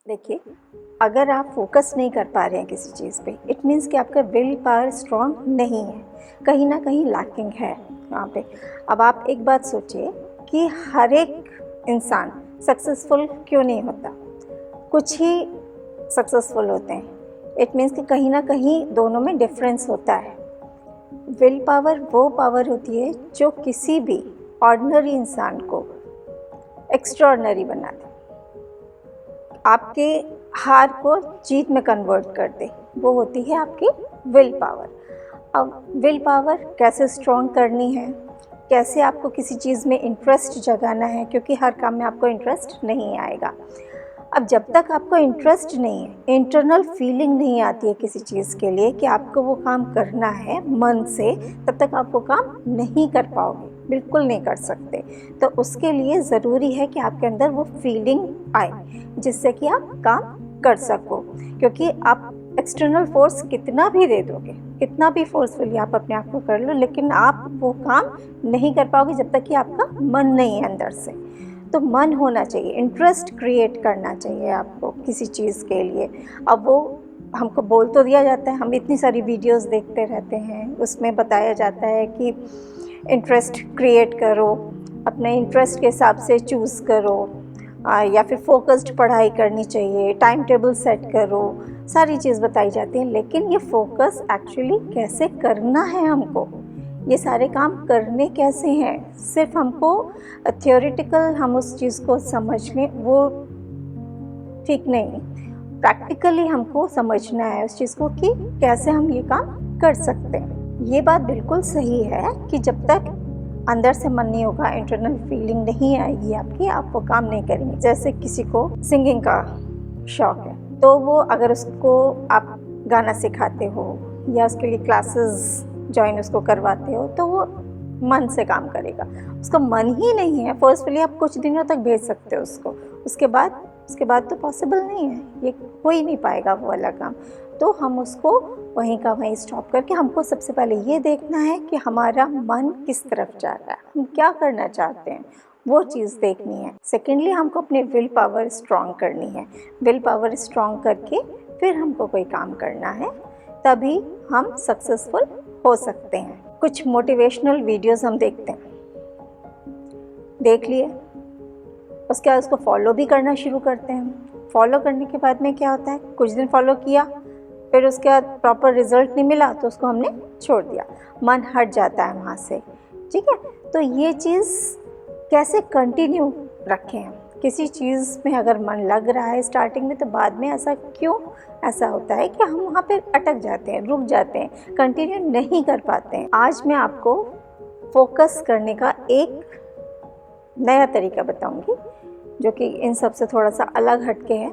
देखिए, अगर आप फोकस नहीं कर पा रहे हैं किसी चीज़ पे, इट मीन्स कि आपका विल पावर स्ट्रॉन्ग नहीं है, कहीं ना कहीं लैकिंग है वहाँ पे। अब आप एक बात सोचिए कि हर एक इंसान सक्सेसफुल क्यों नहीं होता, कुछ ही सक्सेसफुल होते हैं। इट मीन्स कि कहीं ना कहीं दोनों में डिफरेंस होता है। विल पावर वो पावर होती है जो किसी भी ऑर्डिनरी इंसान को एक्स्ट्राऑर्डिनरी बना दे, आपके हार को जीत में कन्वर्ट कर दे। वो होती है आपकी विल पावर। अब विल पावर कैसे स्ट्रॉन्ग करनी है, कैसे आपको किसी चीज़ में इंटरेस्ट जगाना है, क्योंकि हर काम में आपको इंटरेस्ट नहीं आएगा। अब जब तक आपको इंटरेस्ट नहीं है, इंटरनल फीलिंग नहीं आती है किसी चीज़ के लिए कि आपको वो काम करना है मन से, तब तक आप वो काम नहीं कर पाओगे, बिल्कुल नहीं कर सकते। तो उसके लिए ज़रूरी है कि आपके अंदर वो फीलिंग आए जिससे कि आप काम कर सको। क्योंकि आप एक्सटर्नल फोर्स कितना भी दे दोगे, कितना भी फोर्सफुली आप अपने आप को कर लो, लेकिन आप वो काम नहीं कर पाओगे जब तक कि आपका मन नहीं है अंदर से। तो मन होना चाहिए, इंटरेस्ट क्रिएट करना चाहिए आपको किसी चीज़ के लिए। अब वो हमको बोल तो दिया जाता है, हम इतनी सारी वीडियोस देखते रहते हैं, उसमें बताया जाता है कि इंटरेस्ट क्रिएट करो, अपने इंटरेस्ट के हिसाब से चूज़ करो, या फिर फोकस्ड पढ़ाई करनी चाहिए, टाइम टेबल सेट करो, सारी चीज़ बताई जाती है। लेकिन ये फोकस एक्चुअली कैसे करना है हमको, ये सारे काम करने कैसे हैं, सिर्फ हमको थियोरेटिकल हम उस चीज़ को समझ लें वो ठीक नहीं, प्रैक्टिकली हमको समझना है उस चीज़ को कि कैसे हम ये काम कर सकते हैं। ये बात बिल्कुल सही है कि जब तक अंदर से मन नहीं होगा, इंटरनल फीलिंग नहीं आएगी आपकी, आप वो काम नहीं करेंगे। जैसे किसी को सिंगिंग का शौक है, तो वो अगर उसको आप गाना सिखाते हो या उसके लिए क्लासेस ज्वाइन उसको करवाते हो, तो वो मन से काम करेगा। उसका मन ही नहीं है, फोर्सफुली आप कुछ दिनों तक भेज सकते हो उसको, उसके बाद तो पॉसिबल नहीं है, ये हो ही नहीं पाएगा वो वाला काम। तो हम उसको वहीं का वहीं स्टॉप करके, हमको सबसे पहले ये देखना है कि हमारा मन किस तरफ जा रहा है, हम क्या करना चाहते हैं, वो चीज़ देखनी है। सेकेंडली, हमको अपने विल पावर स्ट्रॉन्ग करनी है। विल पावर स्ट्रॉन्ग करके फिर हमको कोई काम करना है, तभी हम सक्सेसफुल हो सकते हैं। कुछ मोटिवेशनल वीडियोस हम देखते हैं, देख लिए, उसके बाद उसको फॉलो भी करना शुरू करते हैं। फॉलो करने के बाद में क्या होता है, कुछ दिन फॉलो किया, फिर उसके बाद प्रॉपर रिजल्ट नहीं मिला तो उसको हमने छोड़ दिया, मन हट जाता है वहाँ से। ठीक है, तो ये चीज़ कैसे कंटिन्यू रखें हम। किसी चीज़ में अगर मन लग रहा है स्टार्टिंग में, तो बाद में ऐसा क्यों ऐसा होता है कि हम वहाँ पे अटक जाते हैं, रुक जाते हैं, कंटिन्यू नहीं कर पाते हैं। आज मैं आपको फोकस करने का एक नया तरीका बताऊंगी जो कि इन सब से थोड़ा सा अलग हटके है।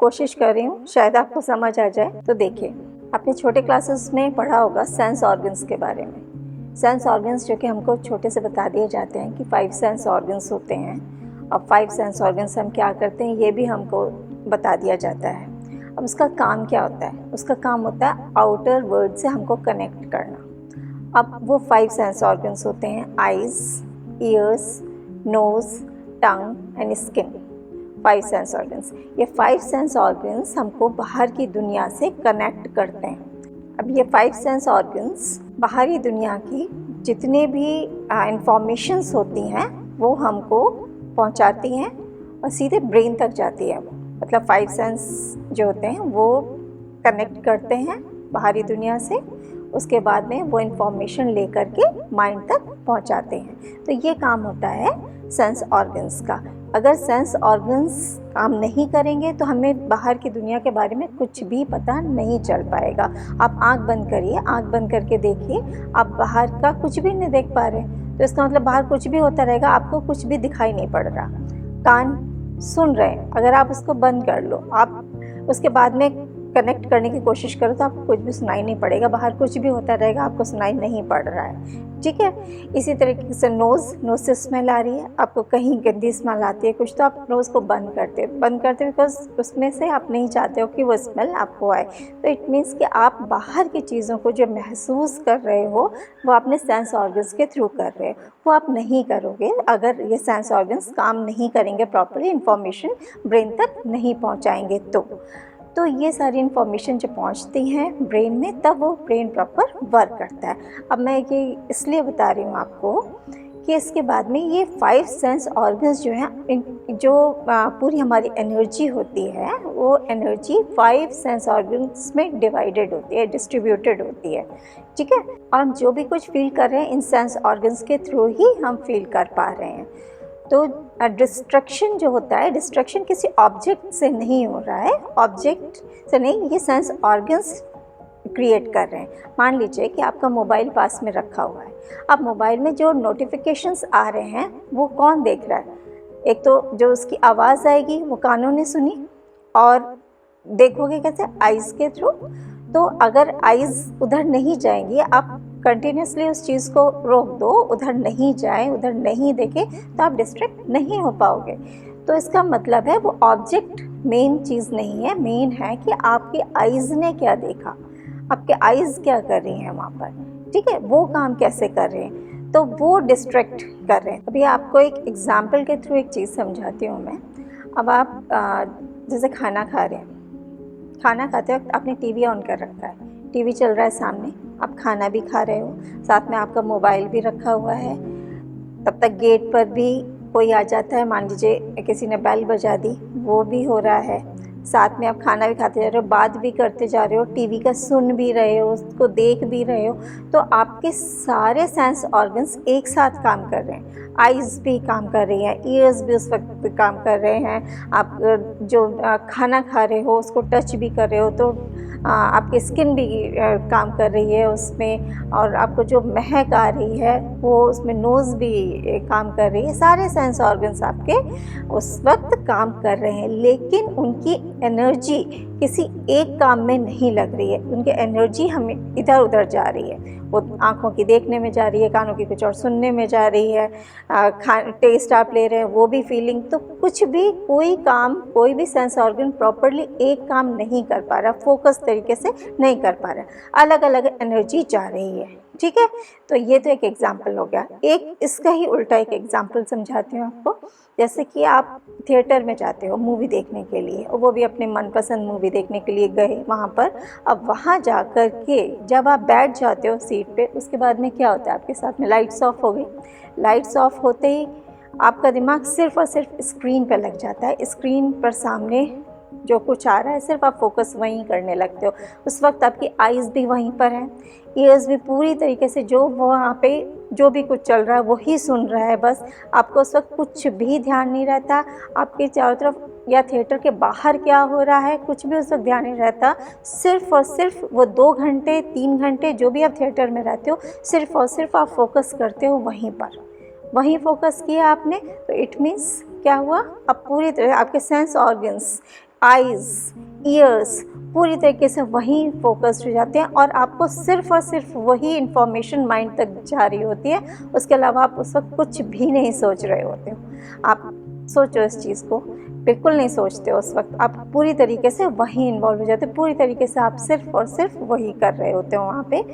कोशिश कर रही हूँ, शायद आपको समझ आ जाए। तो देखिए, आपने छोटे क्लासेस में पढ़ा होगा सेंस ऑर्गन्स के बारे में। सेंस ऑर्गन्स जो कि हमको छोटे से बता दिए जाते हैं कि 5 सेंस ऑर्गन्स होते हैं। अब 5 सेंस ऑर्गन्स हम क्या करते हैं ये भी हमको बता दिया जाता है। अब उसका काम क्या होता है, उसका काम होता है आउटर वर्ल्ड से हमको कनेक्ट करना। अब वो 5 सेंस ऑर्गन्स होते हैं eyes, ears, nose, tongue and skin. 5 sense organs, ये 5 सेंस ऑर्गन्स हमको बाहर की दुनिया से कनेक्ट करते हैं। अब ये 5 सेंस ऑर्गन्स बाहरी दुनिया की जितने भी इंफॉर्मेशंस होती हैं वो हमको पहुंचाती हैं और सीधे ब्रेन तक जाती है। मतलब 5 सेंस जो होते हैं वो कनेक्ट करते हैं बाहरी दुनिया से, उसके बाद में वो इंफॉर्मेशन लेकर के माइंड तक पहुंचाते हैं। तो ये काम होता है सेंस ऑर्गन्स का। अगर सेंस ऑर्गन्स काम नहीं करेंगे तो हमें बाहर की दुनिया के बारे में कुछ भी पता नहीं चल पाएगा। आप आंख बंद करिए, आंख बंद करके देखिए, आप बाहर का कुछ भी नहीं देख पा रहे, तो इसका मतलब बाहर कुछ भी होता रहेगा, आपको कुछ भी दिखाई नहीं पड़ रहा। कान सुन रहे हैं, अगर आप उसको बंद कर लो, आप उसके बाद में कनेक्ट करने की कोशिश करो तो आपको कुछ भी सुनाई नहीं पड़ेगा, बाहर कुछ भी होता रहेगा, आपको सुनाई नहीं पड़ रहा है। ठीक है। इसी तरीके से नोज़ से स्मेल आ रही है, आपको कहीं गंदी स्मेल आती है कुछ, तो आप नोज़ को बंद करते बिकॉज उसमें से आप नहीं चाहते हो कि वो स्मेल आपको आए। तो इट मीन्स कि आप बाहर की चीज़ों को जो महसूस कर रहे हो वो अपने सेंस ऑर्गन्स के थ्रू कर रहे हो, वो आप नहीं करोगे अगर ये सेंस ऑर्गन्स काम नहीं करेंगे प्रॉपर्ली, इंफॉर्मेशन ब्रेन तक नहीं पहुंचाएंगे। तो ये सारी इन्फॉर्मेशन जो पहुंचती हैं ब्रेन में, तब वो ब्रेन प्रॉपर वर्क करता है। अब मैं ये इसलिए बता रही हूँ आपको कि इसके बाद में ये 5 सेंस ऑर्गन्स जो हैं, जो पूरी हमारी एनर्जी होती है वो एनर्जी 5 सेंस ऑर्गन्स में डिवाइडेड होती है, डिस्ट्रीब्यूटेड होती है, ठीक है। और हम जो भी कुछ फील कर रहे हैं इन सेंस ऑर्गन्स के थ्रू ही हम फील कर पा रहे हैं। तो डिस्ट्रक्शन जो होता है, डिस्ट्रक्शन किसी ऑब्जेक्ट से नहीं हो रहा है, ऑब्जेक्ट से नहीं, ये सेंस ऑर्गन्स क्रिएट कर रहे हैं। मान लीजिए कि आपका मोबाइल पास में रखा हुआ है, अब मोबाइल में जो नोटिफिकेशंस आ रहे हैं वो कौन देख रहा है? एक तो जो उसकी आवाज़ आएगी वो कानों ने सुनी, और देखोगे कैसे? आइज़ के थ्रू। तो अगर आइज़ उधर नहीं जाएंगी, आप कंटिन्यूसली उस चीज़ को रोक दो, उधर नहीं जाए, उधर नहीं देखे, तो आप डिस्ट्रैक्ट नहीं हो पाओगे। तो इसका मतलब है वो ऑब्जेक्ट मेन चीज़ नहीं है, मेन है कि आपकी आइज़ ने क्या देखा, आपके आइज़ क्या कर रही हैं वहाँ पर, ठीक है, वो काम कैसे कर रहे हैं, तो वो डिस्ट्रैक्ट कर रहे हैं। अभी आपको एक एग्जाम्पल के थ्रू एक चीज़ समझाती हूँ मैं। अब आप जैसे खाना खा रहे हैं, खाना खाते वक्त आपने टीवी ऑन कर रखा है, टीवी चल रहा है सामने, आप खाना भी खा रहे हो, साथ में आपका मोबाइल भी रखा हुआ है। तब तक गेट पर भी कोई आ जाता है, मान लीजिए किसी ने बेल बजा दी, वो भी हो रहा है, साथ में आप खाना भी खाते जा रहे हो, बात भी करते जा रहे हो, टीवी का सुन भी रहे हो, उसको देख भी रहे हो। तो आपके सारे सेंस ऑर्गन्स एक साथ काम कर रहे हैं, आइज़ भी काम कर रही हैं, ईयर्स भी उस वक्त काम कर रहे हैं, आप जो खाना खा रहे हो उसको टच भी कर रहे हो, तो आपकी स्किन भी काम कर रही है उसमें, और आपको जो महक आ रही है वो उसमें नोज़ भी काम कर रही है। सारे सेंस ऑर्गन्स आपके उस वक्त काम कर रहे हैं, लेकिन उनकी एनर्जी किसी एक काम में नहीं लग रही है, उनकी एनर्जी हमें इधर उधर जा रही है। वो आँखों की देखने में जा रही है, कानों की कुछ और सुनने में जा रही है, टेस्ट आप ले रहे हैं वो भी फीलिंग, तो कुछ भी कोई काम, कोई भी सेंस ऑर्गन प्रॉपरली एक काम नहीं कर पा रहा, फोकस तरीके से नहीं कर पा रहा, अलग अलग एनर्जी जा रही है, ठीक है। तो ये तो एक एग्जाम्पल हो गया। एक इसका ही उल्टा एक एग्जाम्पल समझाती हूँ आपको। जैसे कि आप थिएटर में जाते हो मूवी देखने के लिए, और वो भी अपने मनपसंद मूवी देखने के लिए गए वहाँ पर। अब वहाँ जा कर के जब आप बैठ जाते हो सीट पे, उसके बाद में क्या होता है, आपके साथ में लाइट्स ऑफ हो गई। लाइट्स ऑफ होते ही आपका दिमाग सिर्फ और सिर्फ स्क्रीन पर लग जाता है, स्क्रीन पर सामने जो कुछ आ रहा है सिर्फ आप फोकस वहीं करने लगते हो। उस वक्त आपकी आइज़ भी वहीं पर है, ईयर्स भी पूरी तरीके से जो वहाँ पे जो भी कुछ चल रहा है वही सुन रहा है, बस आपको उस वक्त कुछ भी ध्यान नहीं रहता, आपके चारों तरफ या थिएटर के बाहर क्या हो रहा है कुछ भी उस वक्त ध्यान नहीं रहता। सिर्फ और सिर्फ वो 2 घंटे 3 घंटे जो भी आप थिएटर में रहते हो, सिर्फ और सिर्फ आप फोकस करते हो वहीं पर, वहीं फोकस किया आपने। तो इट मीन्स क्या हुआ, अब पूरी तरह आपके सेंस ऑर्गन्स, आइज़, ईयर्स पूरी तरीके से वहीं फोकस्ड हो जाते हैं, और आपको सिर्फ और सिर्फ वही इन्फॉर्मेशन माइंड तक जा रही होती है, उसके अलावा आप उस वक्त कुछ भी नहीं सोच रहे होते हो। आप सोचो इस चीज़ को, बिल्कुल नहीं सोचते हो उस वक्त, आप पूरी तरीके से वहीं इन्वॉल्व हो जाते हो, पूरी तरीके से आप सिर्फ और सिर्फ वही कर रहे होते हो वहाँ पे।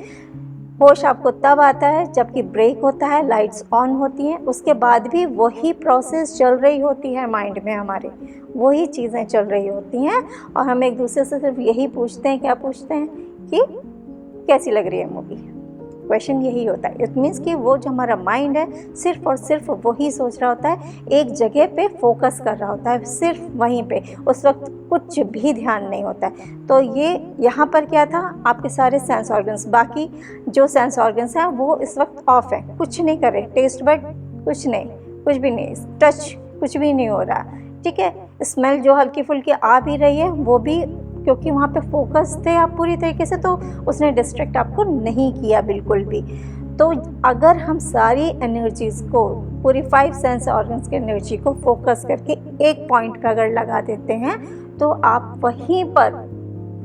होश आपको तब आता है जबकि ब्रेक होता है, लाइट्स ऑन होती हैं, उसके बाद भी वही प्रोसेस चल रही होती है माइंड में, हमारे वही चीज़ें चल रही होती हैं, और हम एक दूसरे से सिर्फ यही पूछते हैं, क्या पूछते हैं कि कैसी लग रही है मूवी, क्वेश्चन यही होता है। इट मीन्स कि वो जो हमारा माइंड है सिर्फ और सिर्फ वही सोच रहा होता है, एक जगह पे फोकस कर रहा होता है, सिर्फ वहीं पे, उस वक्त कुछ भी ध्यान नहीं होता है। तो ये यहाँ पर क्या था, आपके सारे सेंस ऑर्गन्स, बाकी जो सेंस ऑर्गन्स हैं वो इस वक्त ऑफ है, कुछ नहीं कर रहे, टेस्ट बड कुछ नहीं, कुछ भी नहीं, टच कुछ भी नहीं हो रहा, ठीक है। स्मेल जो हल्की फुल्की आ भी रही है वो भी क्योंकि वहाँ पे फोकस थे आप पूरी तरीके से, तो उसने डिस्ट्रैक्ट आपको नहीं किया बिल्कुल भी। तो अगर हम सारी एनर्जीज़ को, पूरी 5 सेंस ऑर्गन्स की एनर्जी को फोकस करके एक पॉइंट पे अगर लगा देते हैं, तो आप वहीं पर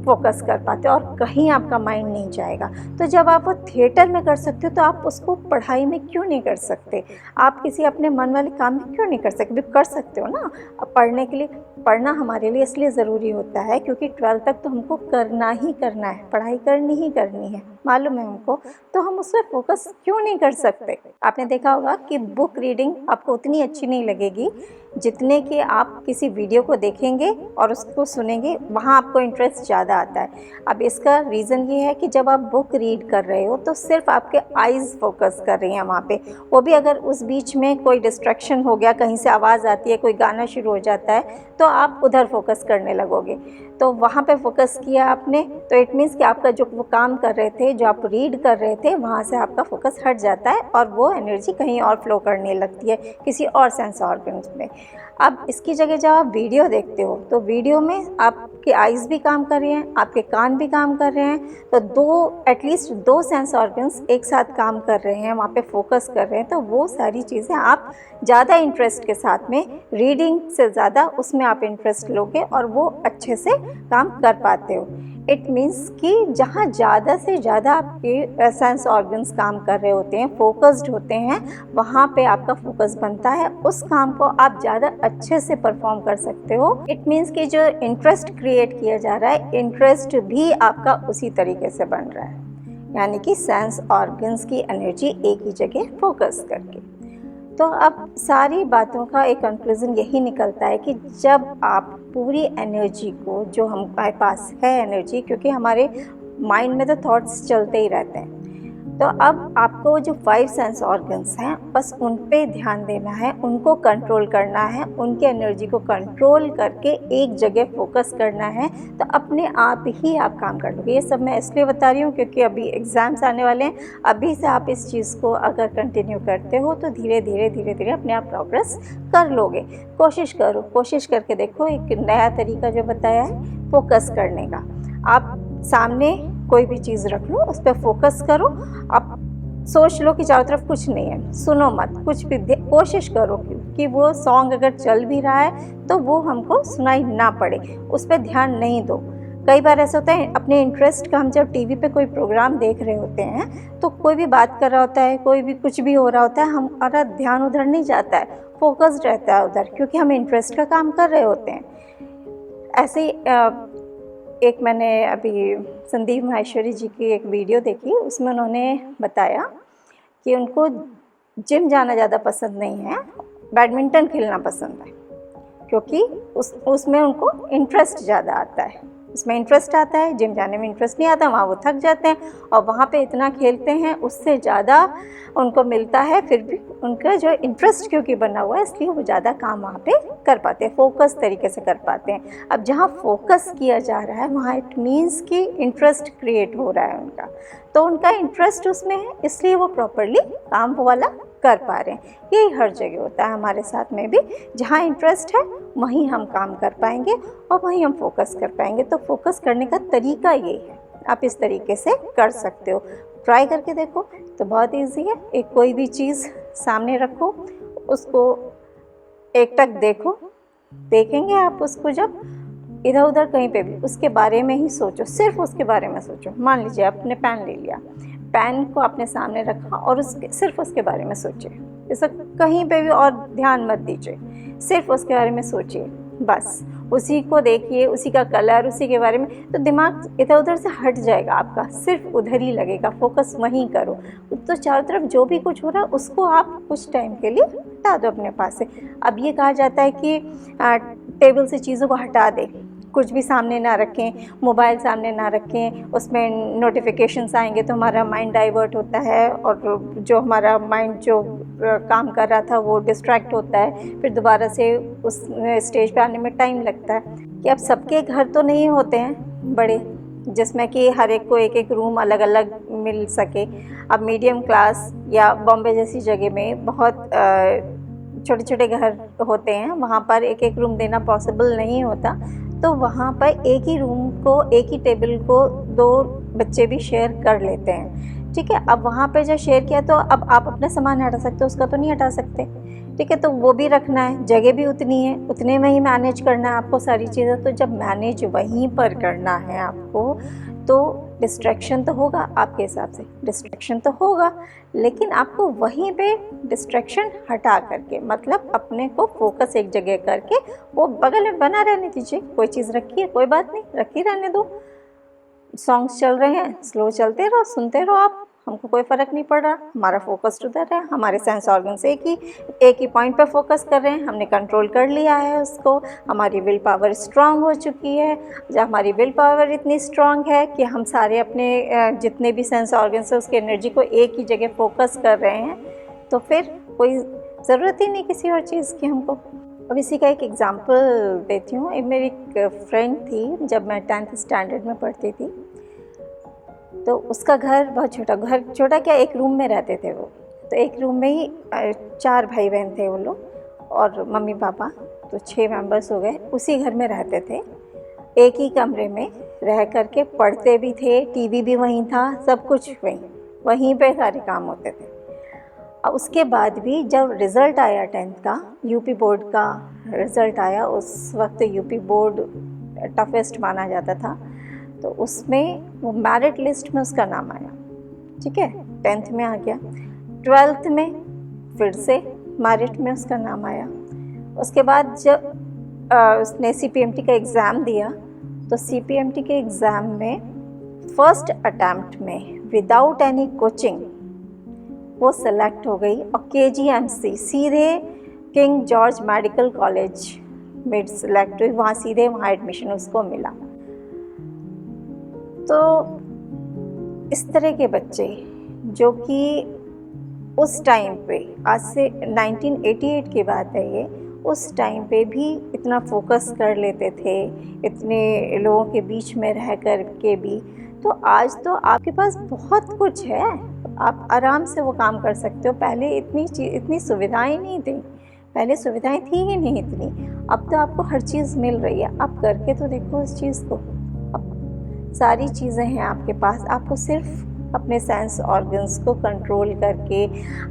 फोकस कर पाते हो और कहीं आपका माइंड नहीं जाएगा। तो जब आप वो थिएटर में कर सकते हो तो आप उसको पढ़ाई में क्यों नहीं कर सकते? आप किसी अपने मन वाले काम में क्यों नहीं कर सकते? भी कर सकते हो ना। अब पढ़ने के लिए, पढ़ना हमारे लिए इसलिए ज़रूरी होता है क्योंकि 12th तक तो हमको करना ही करना है, पढ़ाई करनी ही करनी है, मालूम है हमको। तो हम उस पर फोकस क्यों नहीं कर सकते? आपने देखा होगा कि बुक रीडिंग आपको उतनी अच्छी नहीं लगेगी जितने कि आप किसी वीडियो को देखेंगे और उसको सुनेंगे, वहाँ आपको इंटरेस्ट ज़्यादा आता है। अब इसका रीज़न ये है कि जब आप बुक रीड कर रहे हो तो सिर्फ आपके आइज़ फोकस कर रही हैं वहाँ पे, वो भी अगर उस बीच में कोई डिस्ट्रैक्शन हो गया, कहीं से आवाज़ आती है, कोई गाना शुरू हो जाता है, तो आप उधर फोकस करने लगोगे। तो वहाँ पे फोकस किया आपने तो इट मीन्स कि आपका जो वो काम कर रहे थे, जो आप रीड कर रहे थे, वहाँ से आपका फोकस हट जाता है और वो एनर्जी कहीं और फ्लो करने लगती है, किसी और सेंस ऑर्गन्स में। अब इसकी जगह जब आप वीडियो देखते हो तो वीडियो में आपके आइज़ भी काम कर रहे हैं, आपके कान भी काम कर रहे हैं, तो एटलीस्ट दो सेंस ऑर्गन्स एक साथ काम कर रहे हैं, वहाँ पे फोकस कर रहे हैं। तो वो सारी चीज़ें आप ज़्यादा इंटरेस्ट के साथ में, रीडिंग से ज़्यादा उसमें आप इंटरेस्ट लोगे और वो अच्छे से काम कर पाते हो। इट मीन्स कि जहाँ ज़्यादा से ज़्यादा आपके सेंस ऑर्गन्स काम कर रहे होते हैं, फोकस्ड होते हैं, वहाँ पे आपका फोकस बनता है, उस काम को आप ज़्यादा अच्छे से परफॉर्म कर सकते हो। इट मीन्स कि जो इंटरेस्ट क्रिएट किया जा रहा है, इंटरेस्ट भी आपका उसी तरीके से बन रहा है, यानी कि सेंस ऑर्गन्स की एनर्जी एक ही जगह फोकस करके। तो अब सारी बातों का एक कंक्लूज़न यही निकलता है कि जब आप पूरी एनर्जी को, जो हमारे पास है एनर्जी, क्योंकि हमारे माइंड में तो थॉट्स चलते ही रहते हैं, तो अब आपको जो 5 सेंस ऑर्गन्स हैं बस उन पे ध्यान देना है, उनको कंट्रोल करना है, उनकी एनर्जी को कंट्रोल करके एक जगह फोकस करना है, तो अपने आप ही आप काम कर लोगे। ये सब मैं इसलिए बता रही हूँ क्योंकि अभी एग्ज़ाम्स आने वाले हैं। अभी से आप इस चीज़ को अगर कंटिन्यू करते हो तो धीरे धीरे अपने आप प्रोग्रेस कर लोगे। कोशिश करो, कोशिश करके देखो। एक नया तरीका जो बताया है फोकस करने का, आप सामने कोई भी चीज़ रख लो, उस पर फोकस करो। आप सोच लो कि चारों तरफ कुछ नहीं है, सुनो मत, कुछ भी कोशिश करो कि वो सॉन्ग अगर चल भी रहा है तो वो हमको सुनाई ना पड़े, उस पर ध्यान नहीं दो। कई बार ऐसा होता है अपने इंटरेस्ट का, हम जब टीवी पे कोई प्रोग्राम देख रहे होते हैं तो कोई भी बात कर रहा होता है, कोई भी कुछ भी हो रहा होता है, हमारा ध्यान उधर नहीं जाता है, फोकस्ड रहता है उधर, क्योंकि हम इंटरेस्ट का काम कर रहे होते हैं। ऐसे ही एक मैंने अभी संदीप माहेश्वरी जी की एक वीडियो देखी, उसमें उन्होंने बताया कि उनको जिम जाना ज़्यादा पसंद नहीं है, बैडमिंटन खेलना पसंद है, क्योंकि उसमें उनको इंटरेस्ट ज़्यादा आता है, उसमें इंटरेस्ट आता है, जिम जाने में इंटरेस्ट नहीं आता, वहाँ वो थक जाते हैं और वहाँ पे इतना खेलते हैं, उससे ज़्यादा उनको मिलता है। फिर भी उनका जो इंटरेस्ट क्योंकि बना हुआ है, इसलिए वो ज़्यादा काम वहाँ पे कर पाते हैं, फोकस तरीके से कर पाते हैं। अब जहाँ फोकस किया जा रहा है वहाँ इट मीन्स कि इंटरेस्ट क्रिएट हो रहा है उनका, तो उनका इंटरेस्ट उसमें है, इसलिए वो प्रॉपरली काम वो वाला कर पा रहे हैं। यही हर जगह होता है हमारे साथ में भी, जहाँ इंटरेस्ट है वहीं हम काम कर पाएंगे और वहीं हम फोकस कर पाएंगे। तो फोकस करने का तरीका यही है, आप इस तरीके से कर सकते हो। ट्राई करके देखो, तो बहुत इजी है। एक कोई भी चीज़ सामने रखो, उसको एकटक देखो, देखेंगे आप उसको, जब इधर उधर कहीं पे भी उसके बारे में ही सोचो, सिर्फ उसके बारे में सोचो। मान लीजिए आपने पेन ले लिया, पेन को आपने सामने रखा और सिर्फ उसके बारे में सोचिए, ऐसा कहीं पे भी और ध्यान मत दीजिए, सिर्फ उसके बारे में सोचिए, बस उसी को देखिए, उसी का कलर, उसी के बारे में, तो दिमाग इधर उधर से हट जाएगा आपका, सिर्फ उधर ही लगेगा, फोकस वहीं करो। तो चारों तरफ जो भी कुछ हो रहा है उसको आप कुछ टाइम के लिए हटा दो अपने पास से। अब ये कहा जाता है कि टेबल से चीज़ों को हटा दें, कुछ भी सामने ना रखें, मोबाइल सामने ना रखें, उसमें नोटिफिकेशंस आएंगे तो हमारा माइंड डाइवर्ट होता है और जो हमारा माइंड जो काम कर रहा था वो डिस्ट्रैक्ट होता है, फिर दोबारा से उस स्टेज पे आने में टाइम लगता है। कि अब सबके घर तो नहीं होते हैं बड़े, जिसमें कि हर एक को एक एक रूम अलग अलग मिल सके। अब मीडियम क्लास या बॉम्बे जैसी जगह में बहुत छोटे छोटे घर होते हैं, वहाँ पर एक एक रूम देना पॉसिबल नहीं होता, तो वहाँ पर एक ही रूम को, एक ही टेबल को 2 बच्चे भी शेयर कर लेते हैं, ठीक है। अब वहाँ पे जब शेयर किया तो अब आप अपना सामान हटा सकते हो, उसका तो नहीं हटा सकते, ठीक है, तो वो भी रखना है, जगह भी उतनी है, उतने में ही मैनेज करना है आपको सारी चीज़ें। तो जब मैनेज वहीं पर करना है आपको, तो डिस्ट्रैक्शन तो होगा, आपके हिसाब से डिस्ट्रैक्शन तो होगा, लेकिन आपको वहीं पे डिस्ट्रैक्शन हटा करके, मतलब अपने को फोकस एक जगह करके वो बगल में बना रहने दीजिए। कोई चीज़ रखी है, कोई बात नहीं, रखी रहने दो। सॉन्ग्स चल रहे हैं, स्लो चलते रहो, सुनते रहो आप, हमको कोई फ़र्क नहीं पड़ रहा। हमारा फोकस उधर है, हमारे सेंस ऑर्गन्स एक ही पॉइंट पर फोकस कर रहे हैं, हमने कंट्रोल कर लिया है उसको। हमारी विल पावर स्ट्रांग हो चुकी है। जब हमारी विल पावर इतनी स्ट्रांग है कि हम सारे अपने जितने भी सेंस ऑर्गन्स हैं उसकी एनर्जी को एक ही जगह फोकस कर रहे हैं, तो फिर कोई ज़रूरत ही नहीं किसी और चीज़ की हमको। अब इसी का एक एग्ज़ाम्पल देती हूँ। एक मेरी एक फ्रेंड थी, जब मैं 10th स्टैंडर्ड में पढ़ती थी, तो उसका घर बहुत छोटा क्या, एक रूम में रहते थे वो। तो एक रूम में ही 4 भाई बहन थे वो लोग, और मम्मी पापा, तो 6 मेंबर्स हो गए। उसी घर में रहते थे, एक ही कमरे में रह कर के पढ़ते भी थे, टीवी भी वहीं था, सब कुछ वहीं पे सारे काम होते थे। अब उसके बाद भी जब रिज़ल्ट आया 10th का, यूपी बोर्ड का रिज़ल्ट आया, उस वक्त यूपी बोर्ड टफेस्ट माना जाता था, तो उसमें वो मेरिट लिस्ट में उसका नाम आया। ठीक है, 10th में आ गया, 12th में फिर से मेरिट में उसका नाम आया। उसके बाद जब उसने CPMT का एग्ज़ाम दिया, तो CPMT के एग्ज़ाम में फर्स्ट अटैम्प्ट में विदाउट एनी कोचिंग वो सेलेक्ट हो गई, और KGMC सीधे किंग जॉर्ज मेडिकल कॉलेज में सेलेक्ट हुई, वहाँ सीधे वहाँ एडमिशन उसको मिला। तो इस तरह के बच्चे जो कि उस टाइम पे, आज से 1988 की बात है ये, उस टाइम पे भी इतना फोकस कर लेते थे, इतने लोगों के बीच में रह कर के भी, तो आज तो आपके पास बहुत कुछ है, आप आराम से वो काम कर सकते हो। पहले इतनी सुविधाएं नहीं थी, पहले सुविधाएं थी ही नहीं इतनी, अब तो आपको हर चीज़ मिल रही है। आप करके तो देखो उस चीज़ को, अब सारी चीज़ें हैं आपके पास, आपको सिर्फ अपने सेंस ऑर्गन्स को कंट्रोल करके,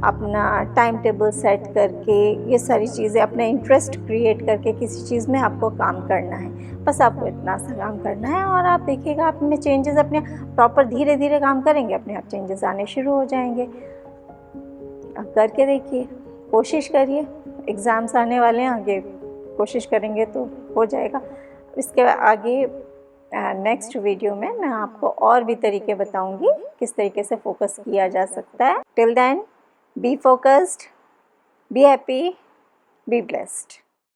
अपना टाइम टेबल सेट करके, ये सारी चीज़ें, अपना इंटरेस्ट क्रिएट करके किसी चीज़ में आपको काम करना है। बस आपको इतना सा काम करना है, और आप देखिएगा आप में चेंजेस अपने प्रॉपर धीरे धीरे काम करेंगे, अपने आप चेंजेस आने शुरू हो जाएंगे। आप करके देखिए, कोशिश करिए, एग्ज़ाम्स आने वाले हैं, आगे कोशिश करेंगे तो हो जाएगा। इसके आगे नेक्स्ट वीडियो में मैं आपको और भी तरीके बताऊंगी किस तरीके से फोकस किया जा सकता है। Till then, be focused, be happy, be blessed.